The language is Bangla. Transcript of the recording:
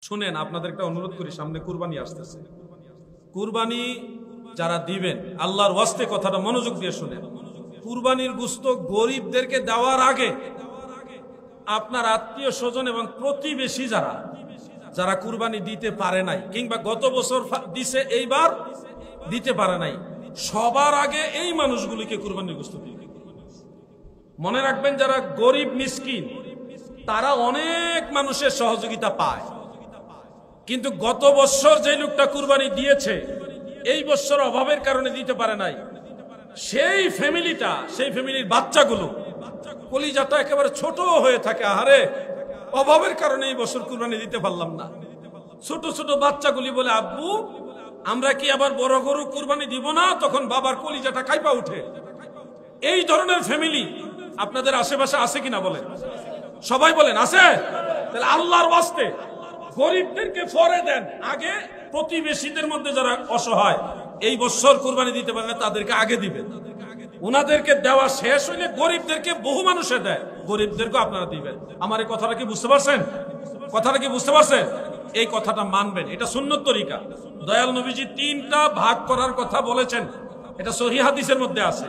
শুনেন, আপনাদের একটা অনুরোধ করি, সামনে কুরবানি আসতেছে। কুরবানি যারা দিবেন, আল্লাহর ওয়াস্তে কথাটা মনোযোগ দিয়ে শুনেন। কুরবানির গোশত গরিবদেরকে দেওয়ার আগে আপনার আত্মীয় স্বজন এবং প্রতিবেশী যারা যারা কুরবানি দিতে পারে নাই, কিংবা গত বছর দিছে এইবার দিতে পারে নাই, সবার আগে এই মানুষগুলিকে কুরবানির গোশত দিন। মনে রাখবেন, যারা গরিব মিসকিন তারা অনেক মানুষের সহযোগিতা পায়, কিন্তু গত বছর যে লোকটা কুরবানি দিয়েছে এই বছর অভাবের কারণে দিতে পারে নাই, সেই ফ্যামিলির বাচ্চাগুলো কলিজাটা একেবারে ছোট হয়ে থাকে। আহারে, অভাবের কারণে এই বছর কুরবানি দিতে পারলাম না। ছোট ছোট বাচ্চাগুলি বলে, আব্বু আমরা কি আবার বড় গরু কুরবানি দিব না? তখন বাবার কলিজাটা কাইপা উঠে। এই ধরনের ফ্যামিলি আপনাদের আশেপাশে আছে কিনা বলেন? সবাই বলেন আছে? তাহলে আল্লাহর ওয়াস্তে গরিবদেরকে পরে দেন, আগে প্রতিবেশীদের মধ্যে যারা অসহায় এই বছর কুরবানি দিতে পারে না তাদেরকে আগে দিবেন। ওনাদেরকে দেওয়া শেষ হইলে গরিবদেরকে বহু মানুষে দেয়, গরিবদেরকে আপনারা দিবেন। আমার এই কথাটা কি বুঝতে পারছেন? কথাটা কি বুঝতে পারছেন? এই কথাটা মানবেন, এটা সুন্নত তরিকা। দয়াল নবীজি 3টা ভাগ করার কথা বলেছেন, এটা সহিহ হাদিসের মধ্যে আছে।